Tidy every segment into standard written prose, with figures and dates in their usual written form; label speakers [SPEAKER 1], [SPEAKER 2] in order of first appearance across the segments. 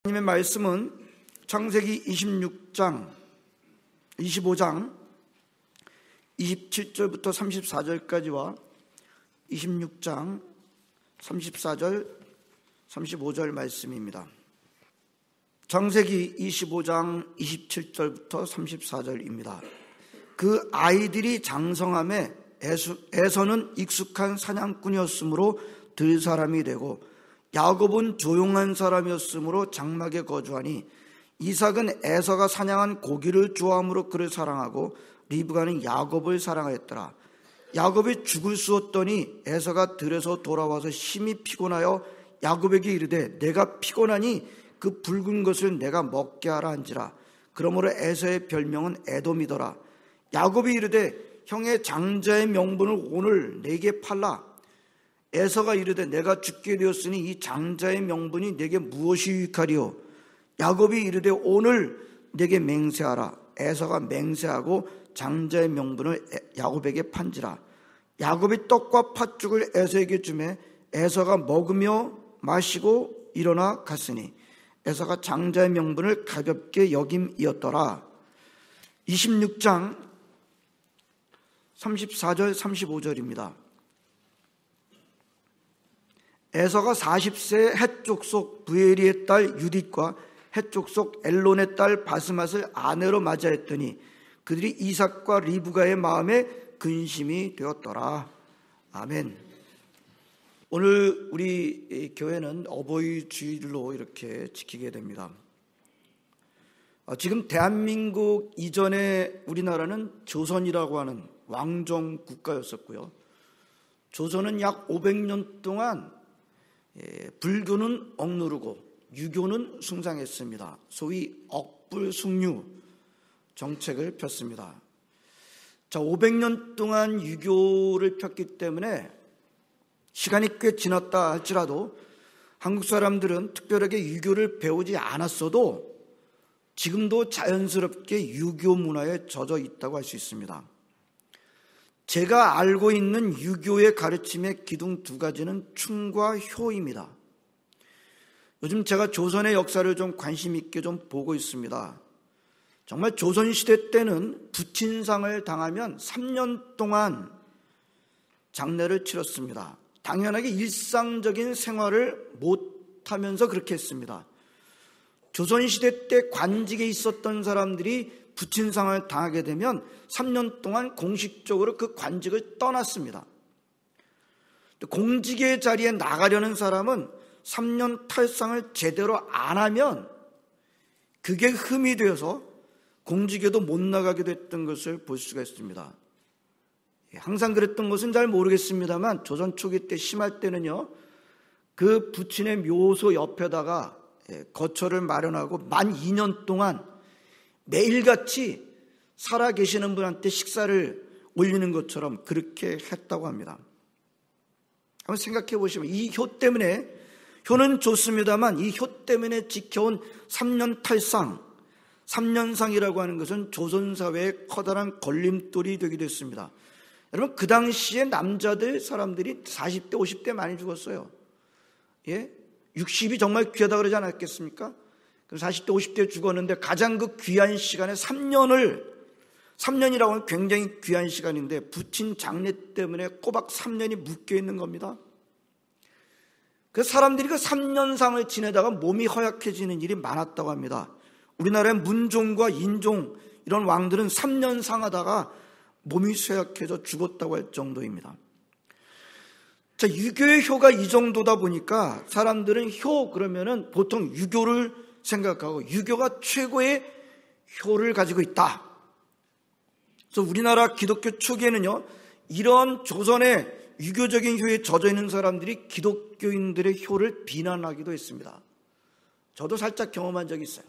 [SPEAKER 1] 하나님의 말씀은 창세기 25장 27절부터 34절까지와 26장 34절 35절 말씀입니다. 창세기 25장 27절부터 34절입니다. 그 아이들이 장성함에 에서는 익숙한 사냥꾼이었으므로 들 사람이 되고 야곱은 조용한 사람이었으므로 장막에 거주하니 이삭은 에서가 사냥한 고기를 좋아함으로 그를 사랑하고 리브가는 야곱을 사랑하였더라. 야곱이 죽을 쑤었더니 에서가 들에서 돌아와서 심히 피곤하여 야곱에게 이르되 내가 피곤하니 그 붉은 것을 내가 먹게 하라 한지라. 그러므로 에서의 별명은 에돔이더라. 야곱이 이르되 형의 장자의 명분을 오늘 내게 팔라. 에서가 이르되 내가 죽게 되었으니 이 장자의 명분이 내게 무엇이 유익하리요. 야곱이 이르되 오늘 내게 맹세하라. 에서가 맹세하고 장자의 명분을 야곱에게 판지라. 야곱이 떡과 팥죽을 에서에게 주매 에서가 먹으며 마시고 일어나 갔으니 에서가 장자의 명분을 가볍게 여김이었더라. 26장 34절 35절입니다. 에서가 40세에 헷족속 부에리의 딸 유딧과 헷족속 엘론의 딸 바스맛을 아내로 맞이하였더니 그들이 이삭과 리브가의 마음에 근심이 되었더라. 아멘. 오늘 우리 교회는 어버이 주일로 이렇게 지키게 됩니다. 지금 대한민국 이전에 우리나라는 조선이라고 하는 왕정 국가였었고요. 조선은 약 500년 동안 불교는 억누르고 유교는 숭상했습니다. 소위 억불숭유 정책을 폈습니다. 자, 500년 동안 유교를 폈기 때문에 시간이 꽤 지났다 할지라도 한국 사람들은 특별하게 유교를 배우지 않았어도 지금도 자연스럽게 유교 문화에 젖어 있다고 할 수 있습니다. 제가 알고 있는 유교의 가르침의 기둥 두 가지는 충과 효입니다. 요즘 제가 조선의 역사를 좀 관심 있게 좀 보고 있습니다. 정말 조선시대 때는 부친상을 당하면 3년 동안 장례를 치렀습니다. 당연하게 일상적인 생활을 못하면서 그렇게 했습니다. 조선시대 때 관직에 있었던 사람들이 부친상을 당하게 되면 3년 동안 공식적으로 그 관직을 떠났습니다. 공직의 자리에 나가려는 사람은 3년 탈상을 제대로 안 하면 그게 흠이 되어서 공직에도 못 나가게 됐던 것을 볼 수가 있습니다. 항상 그랬던 것은 잘 모르겠습니다만 조선 초기 때 심할 때는요, 그 부친의 묘소 옆에다가 거처를 마련하고 만 2년 동안 매일같이 살아계시는 분한테 식사를 올리는 것처럼 그렇게 했다고 합니다. 한번 생각해 보시면 이 효 때문에, 효는 좋습니다만 이 효 때문에 지켜온 3년 탈상, 3년상이라고 하는 것은 조선사회의 커다란 걸림돌이 되기도 했습니다. 여러분, 그 당시에 남자들 사람들이 40대 50대 많이 죽었어요. 60이 정말 귀하다 그러지 않았겠습니까? 40대 50대 죽었는데 가장 그 귀한 시간에 3년이라고 하면 굉장히 귀한 시간인데 부친 장례 때문에 꼬박 3년이 묶여있는 겁니다. 그래서 사람들이 그 3년상을 지내다가 몸이 허약해지는 일이 많았다고 합니다. 우리나라의 문종과 인종 이런 왕들은 3년상 하다가 몸이 쇠약해져 죽었다고 할 정도입니다. 자, 유교의 효가 이 정도다 보니까 사람들은 효 그러면은 보통 유교를 생각하고 유교가 최고의 효를 가지고 있다. 그래서 우리나라 기독교 초기에는요, 이런 조선의 유교적인 효에 젖어 있는 사람들이 기독교인들의 효를 비난하기도 했습니다. 저도 살짝 경험한 적이 있어요.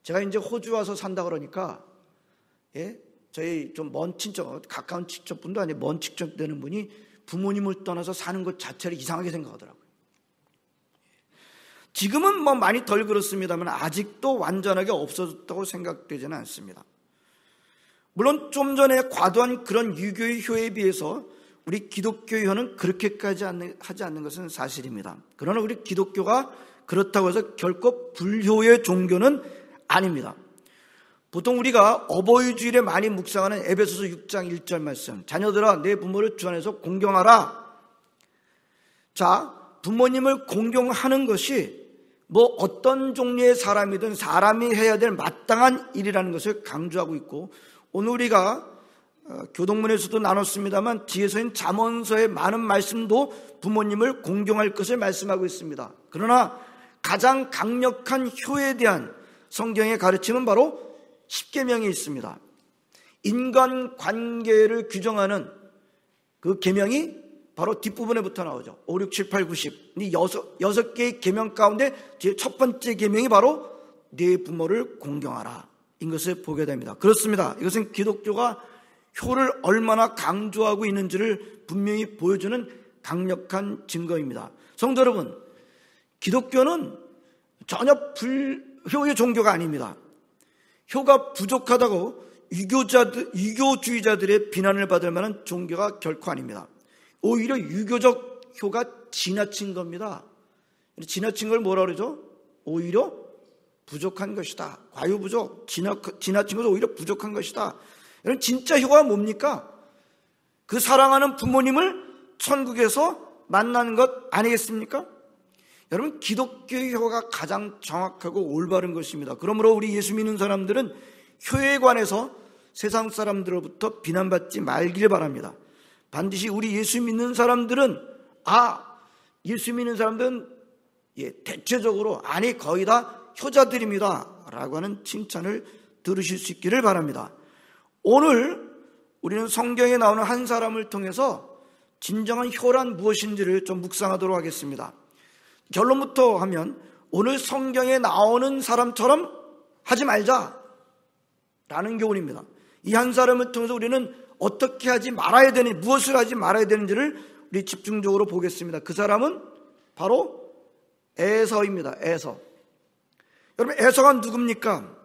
[SPEAKER 1] 제가 이제 호주 와서 산다 그러니까, 저희 좀 먼 친척, 가까운 친척분도 아니고 먼 친척 되는 분이 부모님을 떠나서 사는 것 자체를 이상하게 생각하더라고요. 지금은 뭐 많이 덜 그렇습니다만 아직도 완전하게 없어졌다고 생각되지는 않습니다. 물론 좀 전에 과도한 그런 유교의 효에 비해서 우리 기독교의 효는 그렇게까지 하지 않는 것은 사실입니다. 그러나 우리 기독교가 그렇다고 해서 결코 불효의 종교는 아닙니다. 보통 우리가 어버이 주일에 많이 묵상하는 에베소서 6장 1절 말씀, 자녀들아 내 부모를 주 안에서 공경하라. 자, 부모님을 공경하는 것이 뭐 어떤 종류의 사람이든 사람이 해야 될 마땅한 일이라는 것을 강조하고 있고, 오늘 우리가 교동문에서도 나눴습니다만 뒤에서인 잠언서의 많은 말씀도 부모님을 공경할 것을 말씀하고 있습니다. 그러나 가장 강력한 효에 대한 성경의 가르침은 바로 십계명이 있습니다. 인간관계를 규정하는 그 계명이 바로 뒷부분에부터 나오죠. 5, 6, 7, 8, 9, 10. 이 여섯 개의 계명 가운데 첫 번째 계명이 바로 네 부모를 공경하라, 인 것을 보게 됩니다. 그렇습니다. 이것은 기독교가 효를 얼마나 강조하고 있는지를 분명히 보여주는 강력한 증거입니다. 성도 여러분, 기독교는 전혀 불효의 종교가 아닙니다. 효가 부족하다고 유교주의자들의 비난을 받을 만한 종교가 결코 아닙니다. 오히려 유교적 효가 지나친 겁니다. 지나친 걸 뭐라 그러죠? 오히려 부족한 것이다. 과유부족, 지나친 것은 오히려 부족한 것이다. 여러분, 진짜 효가 뭡니까? 그 사랑하는 부모님을 천국에서 만나는 것 아니겠습니까? 여러분, 기독교의 효가 가장 정확하고 올바른 것입니다. 그러므로 우리 예수 믿는 사람들은 효에 관해서 세상 사람들로부터 비난받지 말기를 바랍니다. 반드시 우리 예수 믿는 사람들은 예수 믿는 사람들은 대체적으로 거의 다 효자들입니다 라고 하는 칭찬을 들으실 수 있기를 바랍니다. 오늘 우리는 성경에 나오는 한 사람을 통해서 진정한 효란 무엇인지를 좀 묵상하도록 하겠습니다. 결론부터 하면 오늘 성경에 나오는 사람처럼 하지 말자 라는 교훈입니다. 이 한 사람을 통해서 우리는 어떻게 하지 말아야 되는지, 무엇을 하지 말아야 되는지를 우리 집중적으로 보겠습니다. 그 사람은 바로 에서입니다. 에서. 여러분, 에서가 누굽니까?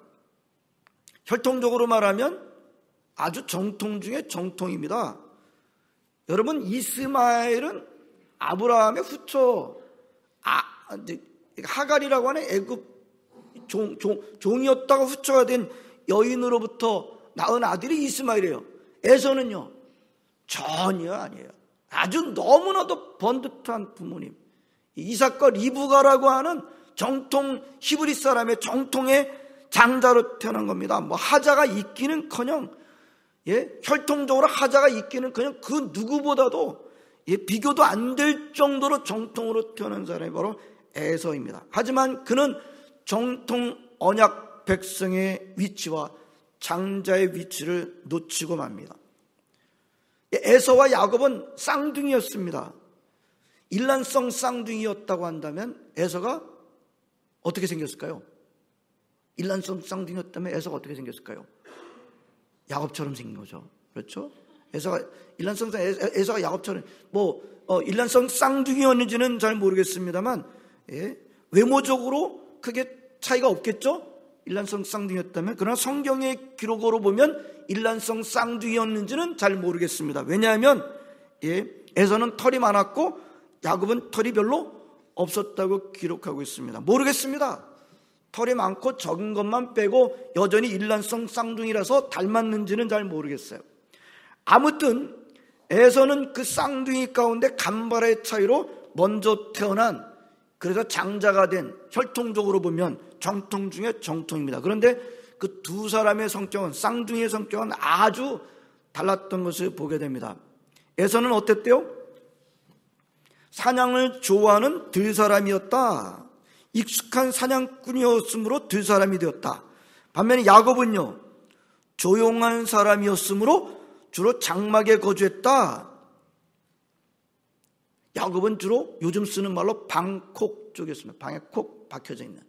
[SPEAKER 1] 혈통적으로 말하면 아주 정통 중에 정통입니다. 여러분, 이스마엘은 아브라함의 후처, 하갈이라고 하는 애굽 종이었다가 후처가 된 여인으로부터 낳은 아들이 이스마엘이에요. 에서는요, 전혀 아니에요. 아주 너무나도 번듯한 부모님, 이삭과 리브가라고 하는 정통 히브리 사람의 정통의 장자로 태어난 겁니다. 뭐 하자가 있기는커녕, 혈통적으로 하자가 있기는커녕 그 누구보다도 비교도 안 될 정도로 정통으로 태어난 사람이 바로 에서입니다. 하지만 그는 정통 언약 백성의 위치와 장자의 위치를 놓치고 맙니다. 에서와 야곱은 쌍둥이였습니다. 일란성 쌍둥이였다고 한다면 에서가 어떻게 생겼을까요? 일란성 쌍둥이였다면 에서가 어떻게 생겼을까요? 야곱처럼 생긴 거죠. 그렇죠? 에서가 야곱처럼 일란성 쌍둥이였는지는 잘 모르겠습니다만 외모적으로 크게 차이가 없겠죠? 일란성 쌍둥이였다면. 그러나 성경의 기록으로 보면 일란성 쌍둥이였는지는 잘 모르겠습니다. 왜냐하면 에서는 털이 많았고 야곱은 털이 별로 없었다고 기록하고 있습니다. 모르겠습니다. 털이 많고 적은 것만 빼고 여전히 일란성 쌍둥이라서 닮았는지는 잘 모르겠어요. 아무튼 에서는 그 쌍둥이 가운데 간발의 차이로 먼저 태어난, 그래서 장자가 된, 혈통적으로 보면 정통 중에 정통입니다. 그런데 그 두 사람의 성격은, 쌍둥이의 성격은 아주 달랐던 것을 보게 됩니다. 에서는 어땠대요? 사냥을 좋아하는 들사람이었다. 익숙한 사냥꾼이었으므로 들사람이 되었다. 반면에 야곱은요, 조용한 사람이었으므로 주로 장막에 거주했다. 야곱은 주로 요즘 쓰는 말로 방콕 쪽이었습니다. 방에 콕 박혀져 있는,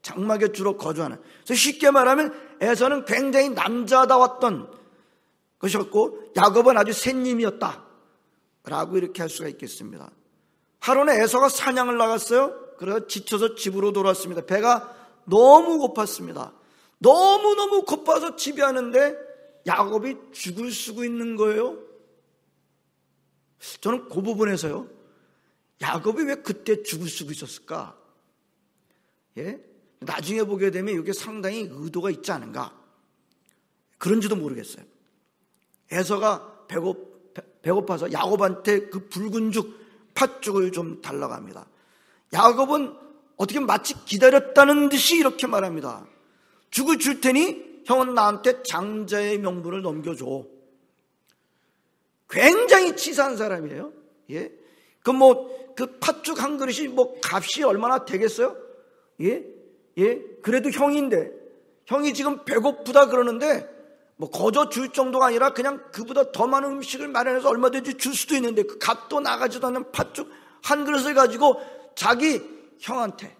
[SPEAKER 1] 장막에 주로 거주하는. 그래서 쉽게 말하면 에서는 굉장히 남자다웠던 것이었고 야곱은 아주 샌님이었다 라고 이렇게 할 수가 있겠습니다. 하루는 에서가 사냥을 나갔어요. 그래서 지쳐서 집으로 돌아왔습니다. 배가 너무 고팠습니다. 너무너무 고파서 집에 왔는데 야곱이 죽을 쓰고 있는 거예요. 저는 그 부분에서요, 야곱이 왜 그때 죽을 쓰고 있었을까 예? 나중에 보게 되면 이게 상당히 의도가 있지 않은가, 그런지도 모르겠어요. 에서가 배고파서 야곱한테 그 붉은 죽, 팥죽을 좀 달라고 합니다. 야곱은 어떻게 마치 기다렸다는 듯이 이렇게 말합니다. 죽을 줄 테니 형은 나한테 장자의 명분을 넘겨줘. 굉장히 치사한 사람이에요. 예? 그 팥죽 한 그릇이 값이 얼마나 되겠어요? 예? 예? 그래도 형인데, 형이 지금 배고프다 그러는데, 거저 줄 정도가 아니라 그냥 그보다 더 많은 음식을 마련해서 얼마든지 줄 수도 있는데, 그 값도 나가지도 않는 팥죽 한 그릇을 가지고 자기 형한테,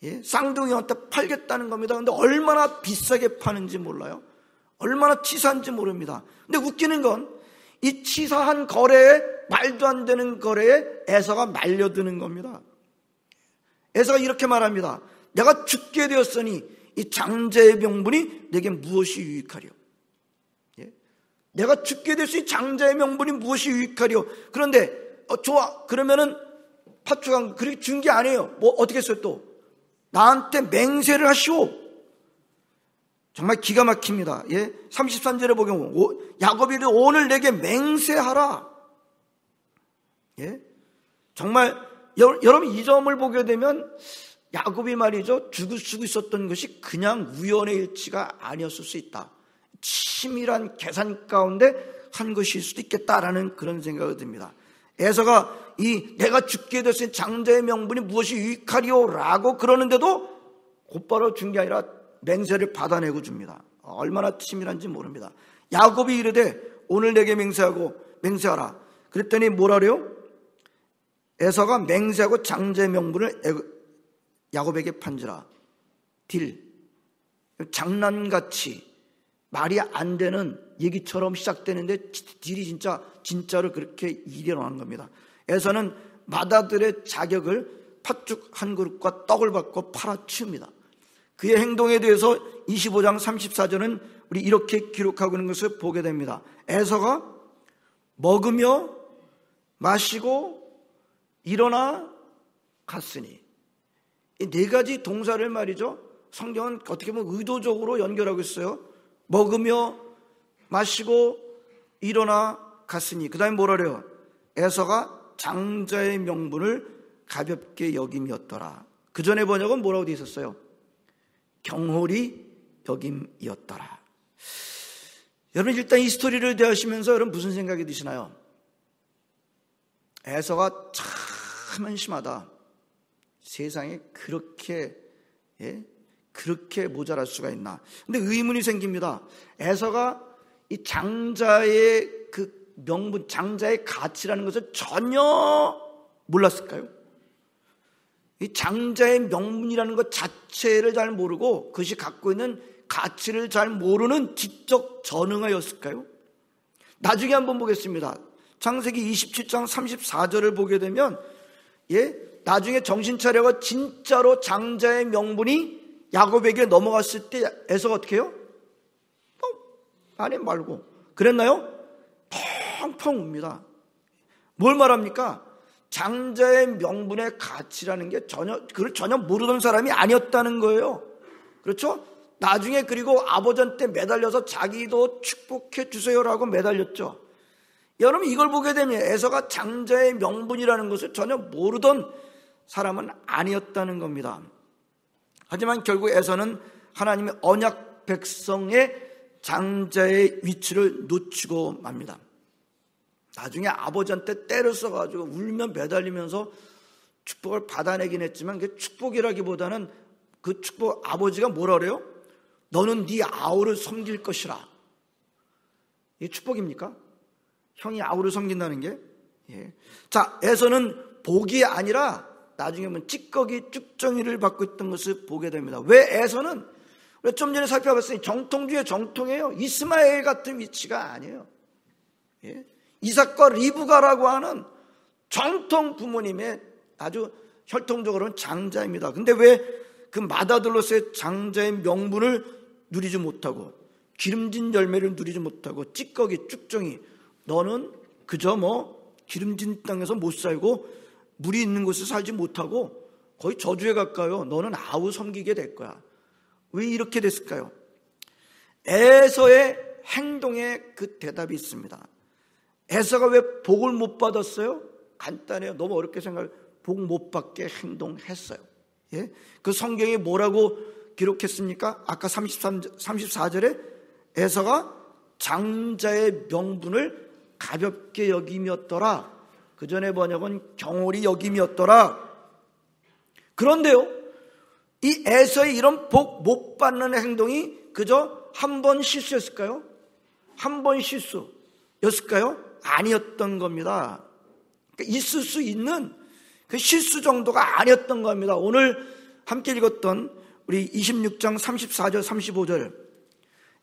[SPEAKER 1] 예? 쌍둥이한테 팔겠다는 겁니다. 근데 얼마나 비싸게 파는지 몰라요. 얼마나 치사한지 모릅니다. 근데 웃기는 건 이 치사한 거래에, 말도 안 되는 거래에 에서가 말려드는 겁니다. 에서가 이렇게 말합니다. 내가 죽게 되었으니 이 장자의 명분이 내게 무엇이 유익하리요? 예? 내가 죽게 되었으니 장자의 명분이 무엇이 유익하리요? 그런데 좋아, 그러면은 팥죽한 그렇게 준 게 아니에요. 어떻게 했어요? 또 나한테 맹세를 하시오. 정말 기가 막힙니다. 예? 33절에 보면 야곱이 오늘 내게 맹세하라. 예? 정말 여러분 이 점을 보게 되면 야곱이 말이죠, 죽을 수 있었던 것이 그냥 우연의 일치가 아니었을 수 있다. 치밀한 계산 가운데 한 것일 수도 있겠다라는 그런 생각이 듭니다. 에서가 내가 죽게 됐으니 장자의 명분이 무엇이 유익하리요? 라고 그러는데도 곧바로 준 게 아니라 맹세를 받아내고 줍니다. 얼마나 치밀한지 모릅니다. 야곱이 이르되 오늘 내게 맹세하라. 그랬더니 뭐라래요? 에서가 맹세하고 장자의 명분을 야곱에게 판지라. 장난같이 말이 안 되는 얘기처럼 시작되는데 딜이 진짜로 그렇게 일어나는 겁니다. 에서는 맏아들의 자격을 팥죽 한 그릇과 떡을 받고 팔아치웁니다. 그의 행동에 대해서 25장 34절은 우리 이렇게 기록하고 있는 것을 보게 됩니다. 에서가 먹으며 마시고 일어나 갔으니, 이 네 가지 동사를 말이죠, 성경은 어떻게 보면 의도적으로 연결하고 있어요. 먹으며 마시고 일어나 갔으니, 그 다음에 뭐라 그래요? 에서가 장자의 명분을 가볍게 여김이었더라. 그 전에 번역은 뭐라고 되어 있었어요? 경홀히 여김이었더라. 여러분 일단 이 스토리를 대하시면서 여러분 무슨 생각이 드시나요? 에서가 참 한심하다. 세상에 그렇게 모자랄 수가 있나. 근데 의문이 생깁니다. 에서가 이 장자의 그 명분, 장자의 가치라는 것을 전혀 몰랐을까요? 이 장자의 명분이라는 것 자체를 잘 모르고 그것이 갖고 있는 가치를 잘 모르는 지적 전응하였을까요? 나중에 한번 보겠습니다. 창세기 27장 34절을 보게 되면, 나중에 정신 차려가 진짜로 장자의 명분이 야곱에게 넘어갔을 때 에서가 어떻게 해요? 아니 말고 그랬나요? 펑펑 웁니다. 뭘 말합니까? 장자의 명분의 가치라는 게 그걸 전혀 모르던 사람이 아니었다는 거예요. 그렇죠? 나중에 그리고 아버지한테 매달려서 자기도 축복해 주세요라고 매달렸죠. 여러분 이걸 보게 되면 에서가 장자의 명분이라는 것을 전혀 모르던 사람은 아니었다는 겁니다. 하지만 결국 에서는 하나님의 언약 백성의 장자의 위치를 놓치고 맙니다. 나중에 아버지한테 때를 써가지고 울며 매달리면서 축복을 받아내긴 했지만 그 축복이라기보다는 그 축복, 아버지가 뭐라 그래요? 너는 네 아우를 섬길 것이라. 이게 축복입니까? 형이 아우를 섬긴다는 게? 자, 에서는 복이 아니라 나중에 보면 찌꺼기 쭉정이를 받고 있던 것을 보게 됩니다. 왜 에서는? 좀 전에 살펴봤으니 정통 중에 정통이에요. 이스마엘 같은 위치가 아니에요. 이삭과 리브가라고 하는 정통 부모님의 아주 혈통적으로는 장자입니다. 근데 왜 그 맏아들로서의 장자의 명분을 누리지 못하고 기름진 열매를 누리지 못하고 찌꺼기 쭉정이, 너는 그저 기름진 땅에서 못 살고 물이 있는 곳에 살지 못하고 거의 저주에 가까워요. 너는 아우 섬기게 될 거야. 왜 이렇게 됐을까요? 에서의 행동에 그 대답이 있습니다. 에서가 왜 복을 못 받았어요? 간단해요. 너무 어렵게 생각해요. 복 못 받게 행동했어요. 예? 그 성경에 뭐라고 기록했습니까? 아까 34절에 에서가 장자의 명분을 가볍게 여김이었더라. 그 전에 번역은 경홀히 여김이었더라. 그런데요, 이 에서의 이런 복 못 받는 행동이 그저 한 번 실수였을까요? 한 번 실수였을까요? 아니었던 겁니다. 그러니까 있을 수 있는 그 실수 정도가 아니었던 겁니다. 오늘 함께 읽었던 우리 26장 34절 35절,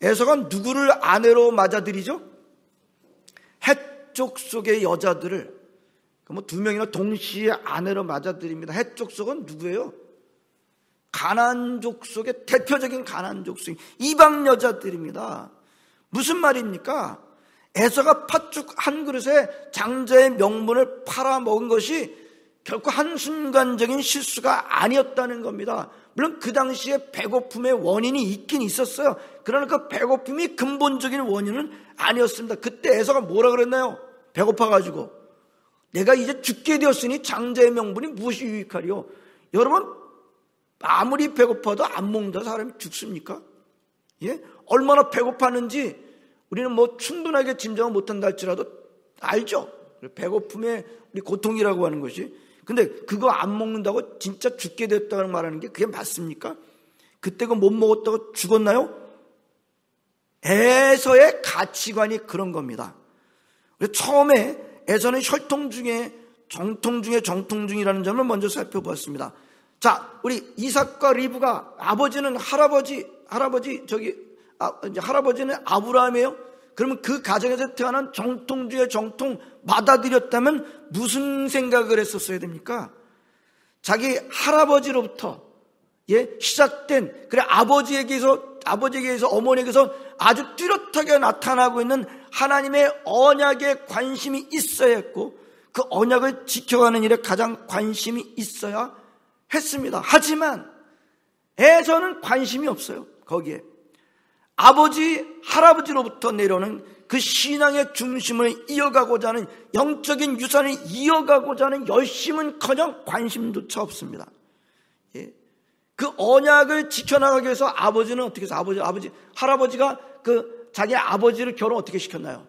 [SPEAKER 1] 에서가 누구를 아내로 맞아들이죠? 헷 족속의 여자들을 뭐 두 명이나 동시에 아내로 맞아들입니다. 헷 족속은 누구예요? 가나안 족속의 대표적인 가나안 족속, 이방 여자들입니다. 무슨 말입니까? 에서가 팥죽 한 그릇에 장자의 명분을 팔아먹은 것이 결코 한순간적인 실수가 아니었다는 겁니다. 물론 그 당시에 배고픔의 원인이 있긴 있었어요. 그러나 그 배고픔이 근본적인 원인은 아니었습니다. 그때 에서가 뭐라 그랬나요? 배고파가지고 내가 이제 죽게 되었으니 장자의 명분이 무엇이 유익하리요? 여러분, 아무리 배고파도 안 먹는다 사람이 죽습니까? 예? 얼마나 배고팠는지 우리는 뭐 충분하게 짐작을 못한다 할지라도 알죠? 배고픔의 우리 고통이라고 하는 것이. 근데 그거 안 먹는다고 진짜 죽게 됐다고 말하는 게 그게 맞습니까? 그때 그 못 먹었다고 죽었나요? 에서의 가치관이 그런 겁니다. 처음에 에서는 혈통 중에 정통 중에 정통 중이라는 점을 먼저 살펴보았습니다. 자, 우리 이삭과 리브가 아버지는 할아버지는 아브라함이에요. 그러면 그 가정에서 태어난 정통 중에 정통 받아들였다면 무슨 생각을 했었어야 됩니까? 자기 할아버지로부터 시작된, 그래 아버지에게서 어머니에게서 아주 뚜렷하게 나타나고 있는 하나님의 언약에 관심이 있어야 했고, 그 언약을 지켜가는 일에 가장 관심이 있어야 했습니다. 하지만 에서는 관심이 없어요. 거기에 아버지, 할아버지로부터 내려오는 그 신앙의 중심을 이어가고자 하는, 영적인 유산을 이어가고자 하는 열심은커녕 관심조차 없습니다. 예. 그 언약을 지켜나가기 위해서 아버지는 어떻게 해서 할아버지가 그 자기 아버지를 결혼 어떻게 시켰나요?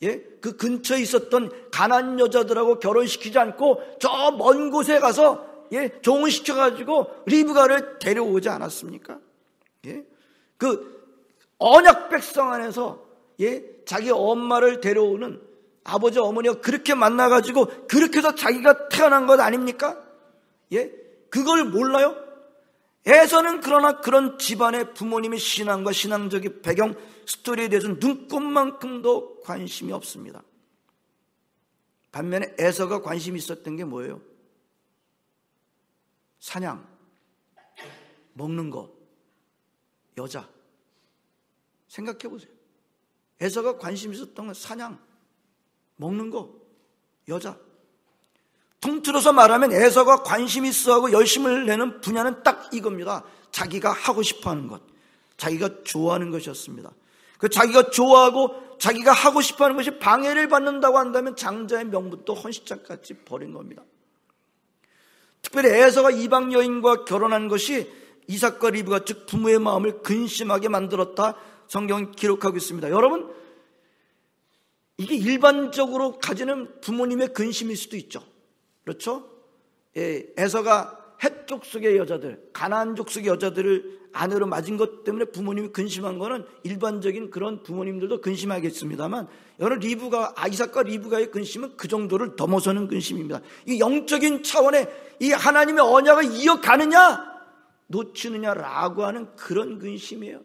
[SPEAKER 1] 예? 그 근처에 있었던 가나안 여자들하고 결혼시키지 않고 저 먼 곳에 가서 종을 리브가를 데려오지 않았습니까? 예? 그 언약 백성 안에서 자기 엄마를 데려오는 아버지 어머니가 그렇게 만나가지고 그렇게 해서 자기가 태어난 것 아닙니까? 그걸 몰라요? 에서는 그러나 그런 집안의 부모님의 신앙과 신앙적인 배경 스토리에 대해서는 눈꼽만큼도 관심이 없습니다. 반면에 에서가 관심이 있었던 게 뭐예요? 사냥, 먹는 거, 여자. 생각해 보세요. 에서가 관심 있었던 건 사냥, 먹는 거, 여자. 통틀어서 말하면 에서가 관심 있어하고 열심을 내는 분야는 딱 이겁니다. 자기가 하고 싶어하는 것, 자기가 좋아하는 것이었습니다. 그 자기가 좋아하고 자기가 하고 싶어하는 것이 방해를 받는다고 한다면 장자의 명분도 헌시장같이 버린 겁니다. 특별히 에서가 이방 여인과 결혼한 것이 이삭과 리브가 즉 부모의 마음을 근심하게 만들었다 성경은 기록하고 있습니다. 여러분, 이게 일반적으로 가지는 부모님의 근심일 수도 있죠. 그렇죠? 에서가 헷 족속의 여자들, 가나안 족속의 여자들을 아내로 맞은 것 때문에 부모님이 근심한 거는 일반적인 그런 부모님들도 근심하겠습니다만, 여러분 이삭과 리브가의 근심은 그 정도를 넘어서는 근심입니다. 이 영적인 차원의 이 하나님의 언약을 이어가느냐 놓치느냐라고 하는 그런 근심이에요.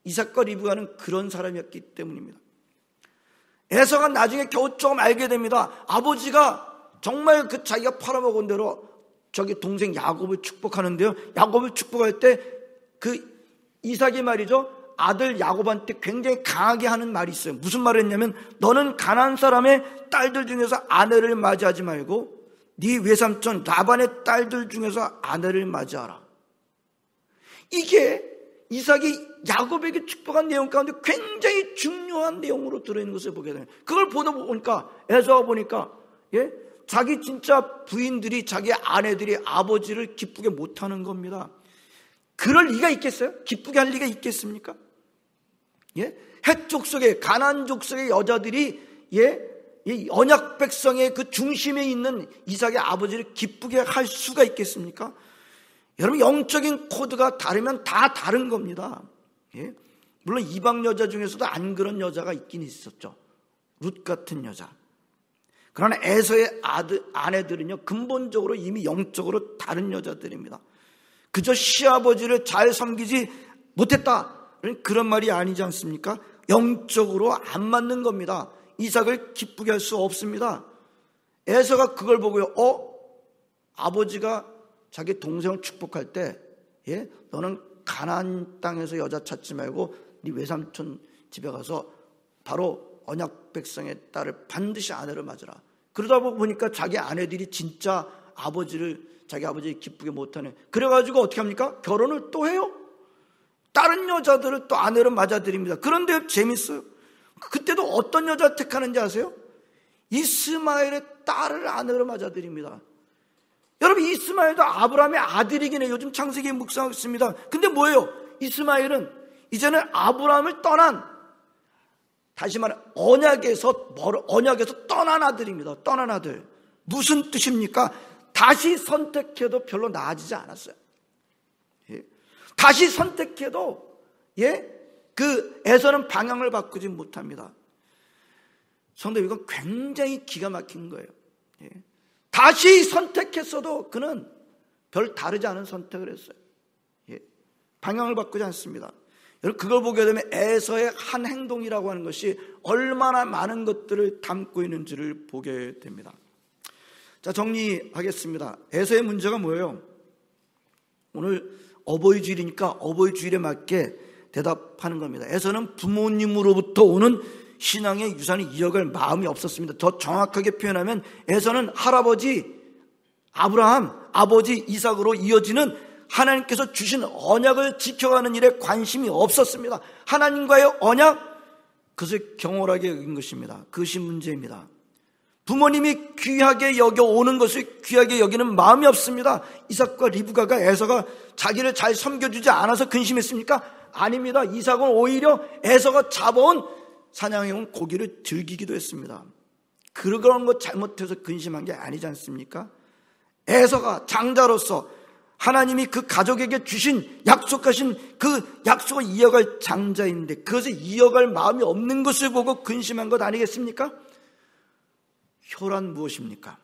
[SPEAKER 1] 이삭과 리브가는 그런 사람이었기 때문입니다. 에서가 나중에 겨우 조금 알게 됩니다. 아버지가 정말 그 자기가 팔아먹은 대로 저기 동생 야곱을 축복하는데요, 야곱을 축복할 때 그 이삭이 말이죠, 아들 야곱한테 굉장히 강하게 하는 말이 있어요. 무슨 말을 했냐면, 너는 가나안 사람의 딸들 중에서 아내를 맞이하지 말고 네 외삼촌 라반의 딸들 중에서 아내를 맞이하라. 이게 이삭이 야곱에게 축복한 내용 가운데 굉장히 중요한 내용으로 들어있는 것을 보게 됩니다. 그걸 보다 보니까 에서가 보니까 자기 진짜 부인들이 자기 아내들이 아버지를 기쁘게 못하는 겁니다. 그럴 리가 있겠어요? 기쁘게 할 리가 있겠습니까? 헷 족속의 가나안 족속의 여자들이 이 언약 백성의 그 중심에 있는 이삭의 아버지를 기쁘게 할 수가 있겠습니까? 여러분, 영적인 코드가 다르면 다 다른 겁니다. 물론 이방 여자 중에서도 안 그런 여자가 있긴 있었죠. 룻 같은 여자. 그러나 에서의 아내들은요, 근본적으로 이미 영적으로 다른 여자들입니다. 그저 시아버지를 잘 섬기지 못했다, 그런 말이 아니지 않습니까? 영적으로 안 맞는 겁니다. 이삭을 기쁘게 할 수 없습니다. 에서가 그걸 보고요, 아버지가 자기 동생을 축복할 때, 너는 가나안 땅에서 여자 찾지 말고 네 외삼촌 집에 가서 바로 언약 백성의 딸을 반드시 아내로 맞으라. 그러다 보니까 자기 아내들이 진짜 자기 아버지를 기쁘게 못하네. 그래가지고 어떻게 합니까? 결혼을 또 해요. 다른 여자들을 또 아내로 맞아들입니다. 그런데 재밌어요. 그때도 어떤 여자 택하는지 아세요? 이스마엘의 딸을 아내로 맞아들입니다. 여러분, 이스마엘도 아브라함의 아들이긴 해요. 요즘 창세기에 묵상하고 있습니다. 근데 뭐예요? 이스마엘은 이제는 아브라함을 떠난, 다시 말해 언약에서 떠난 아들입니다. 떠난 아들. 무슨 뜻입니까? 다시 선택해도 별로 나아지지 않았어요. 다시 선택해도 그 에서는 방향을 바꾸지 못합니다. 성도, 이건 굉장히 기가 막힌 거예요. 다시 선택했어도 그는 별 다르지 않은 선택을 했어요. 방향을 바꾸지 않습니다. 여러분, 그걸 보게 되면 에서의 한 행동이라고 하는 것이 얼마나 많은 것들을 담고 있는지를 보게 됩니다. 자, 정리하겠습니다. 에서의 문제가 뭐예요? 오늘 어버이 주일이니까 어버이 주일에 맞게 대답하는 겁니다. 에서는 부모님으로부터 오는 신앙의 유산을 이어갈 마음이 없었습니다. 더 정확하게 표현하면 에서는 할아버지 아브라함, 아버지 이삭으로 이어지는 하나님께서 주신 언약을 지켜가는 일에 관심이 없었습니다. 하나님과의 언약, 그것을 경홀하게 여긴 것입니다. 그것이 문제입니다. 부모님이 귀하게 여겨오는 것을 귀하게 여기는 마음이 없습니다. 이삭과 리브가가 에서가 자기를 잘 섬겨주지 않아서 근심했습니까? 아닙니다. 이삭은 오히려 에서가 잡아온 사냥해온 고기를 즐기기도 했습니다. 그런 것 잘못해서 근심한 게 아니지 않습니까? 에서가 장자로서 하나님이 그 가족에게 주신 약속하신 그 약속을 이어갈 장자인데 그것을 이어갈 마음이 없는 것을 보고 근심한 것 아니겠습니까? 효란 무엇입니까?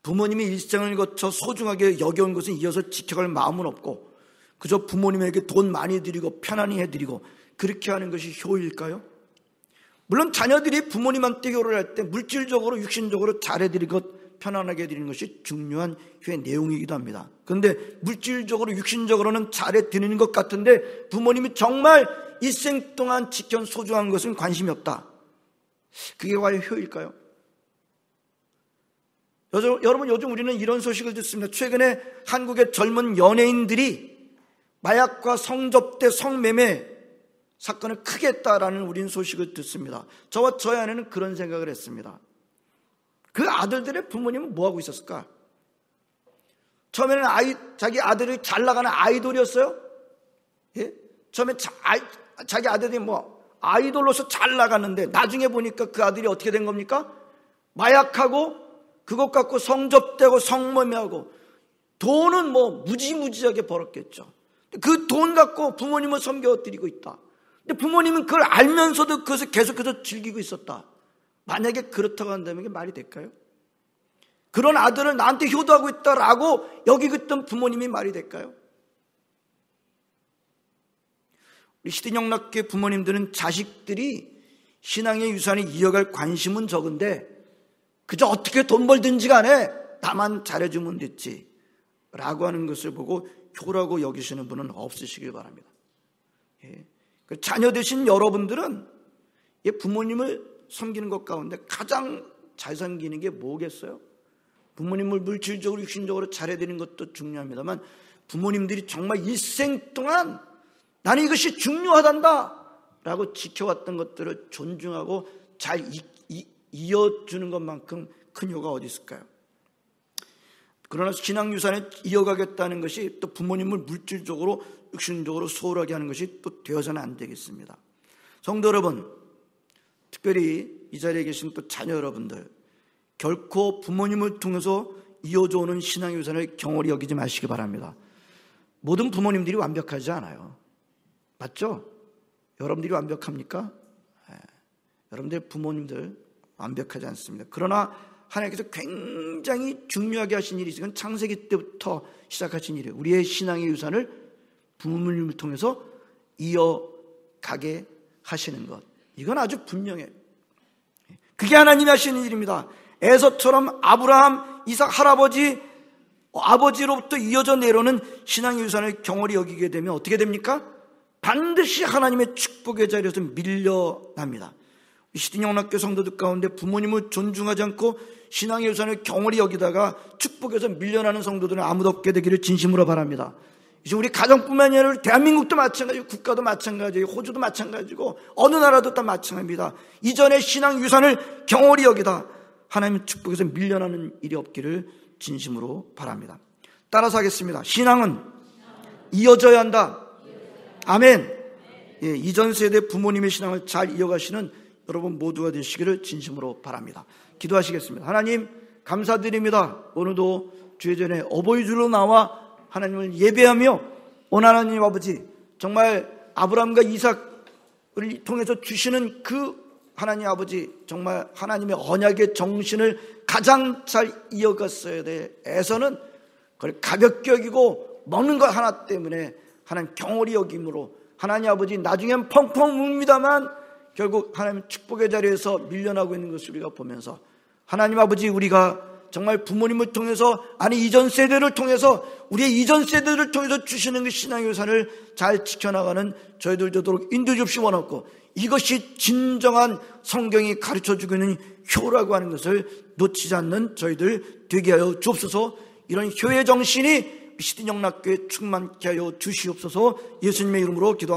[SPEAKER 1] 부모님이 일생을 거쳐 소중하게 여겨온 것은 이어서 지켜갈 마음은 없고 그저 부모님에게 돈 많이 드리고 편안히 해드리고 그렇게 하는 것이 효일까요? 물론 자녀들이 부모님한테 효를 할 때 물질적으로 육신적으로 잘해드리고 편안하게 해드리는 것이 중요한 효의 내용이기도 합니다. 그런데 물질적으로 육신적으로는 잘해드리는 것 같은데 부모님이 정말 일생 동안 지켜온 소중한 것은 관심이 없다. 그게 과연 효일까요? 여러분, 요즘 우리는 이런 소식을 듣습니다. 최근에 한국의 젊은 연예인들이 마약과 성접대, 성매매 사건을 크게 했다라는 우리는 소식을 듣습니다. 저와 저희 아내는 그런 생각을 했습니다. 그 아들들의 부모님은 뭐하고 있었을까? 처음에는 자기 아들이 잘 나가는 아이돌이었어요? 처음에 자기 아들이 아이돌로서 잘 나갔는데 나중에 보니까 그 아들이 어떻게 된 겁니까? 마약하고 그것 갖고 성접대고 성매매하고 돈은 무지무지하게 벌었겠죠. 그 돈 갖고 부모님을 섬겨드리고 있다. 근데 부모님은 그걸 알면서도 그것을 계속해서 즐기고 있었다. 만약에 그렇다고 한다면 이게 말이 될까요? 그런 아들을 나한테 효도하고 있다라고 여기고 있던 부모님이 말이 될까요? 우리 시대영락계 부모님들은 자식들이 신앙의 유산을 이어갈 관심은 적은데 그저 어떻게 돈 벌든지 간에 나만 잘해주면 됐지 라고 하는 것을 보고 효라고 여기시는 분은 없으시길 바랍니다. 자녀 되신 여러분들은 부모님을 섬기는 것 가운데 가장 잘 섬기는 게 뭐겠어요? 부모님을 물질적으로 육신적으로 잘해드리는 것도 중요합니다만 부모님들이 정말 일생 동안 나는 이것이 중요하단다 라고 지켜왔던 것들을 존중하고 잘 이어주는 것만큼 큰 효과가 어디 있을까요? 그러나 신앙유산을 이어가겠다는 것이 또 부모님을 물질적으로 육신적으로 소홀하게 하는 것이 또 되어서는 안 되겠습니다. 성도 여러분, 특별히 이 자리에 계신 또 자녀 여러분들, 결코 부모님을 통해서 이어져 오는 신앙유산을 경홀히 여기지 마시기 바랍니다. 모든 부모님들이 완벽하지 않아요. 맞죠? 여러분들이 완벽합니까? 여러분들 부모님들 완벽하지 않습니다. 그러나 하나님께서 굉장히 중요하게 하신 일이 지금 창세기 때부터 시작하신 일이에요. 우리의 신앙의 유산을 부모님을 통해서 이어가게 하시는 것, 이건 아주 분명해요. 그게 하나님이 하시는 일입니다. 에서처럼 아브라함, 이삭 아버지로부터 이어져 내려오는 신앙의 유산을 경홀히 여기게 되면 어떻게 됩니까? 반드시 하나님의 축복의 자리에서 밀려납니다. 시드니영락교 성도들 가운데 부모님을 존중하지 않고 신앙의 유산을 경홀히 여기다가 축복에서 밀려나는 성도들은 아무도 없게 되기를 진심으로 바랍니다. 이제 우리 가정뿐만 아니라 대한민국도 마찬가지고 국가도 마찬가지고 호주도 마찬가지고 어느 나라도 다 마찬가지입니다. 이전에 신앙 유산을 경홀히 여기다 하나님의 축복에서 밀려나는 일이 없기를 진심으로 바랍니다. 따라서 하겠습니다. 신앙은 이어져야 한다. 아멘. 예, 이전 세대 부모님의 신앙을 잘 이어가시는 여러분 모두가 되시기를 진심으로 바랍니다. 기도하시겠습니다. 하나님 감사드립니다. 오늘도 주의 전에 어버이주로 나와 하나님을 예배하며 오늘 하나님 아버지 정말 아브라함과 이삭을 통해서 주시는 그 하나님 아버지 정말 하나님의 언약의 정신을 가장 잘 이어갔어야 돼서는 그걸 가볍게 여기고 먹는 것 하나 때문에 하나님 경홀히 여김으로 하나님 아버지 나중엔 펑펑 웁니다만 결국 하나님 축복의 자리에서 밀려나고 있는 것을 우리가 보면서 하나님 아버지 우리가 정말 부모님을 통해서 아니 이전 세대를 통해서 우리의 이전 세대를 통해서 주시는 그 신앙의 유산을 잘 지켜나가는 저희들 되도록 인도해 주옵시 원하고 이것이 진정한 성경이 가르쳐주고 있는 효라고 하는 것을 놓치지 않는 저희들 되게 하여 주옵소서. 이런 효의 정신이 시드니영락교회 충만케 하여 주시옵소서. 예수님의 이름으로 기도합니다.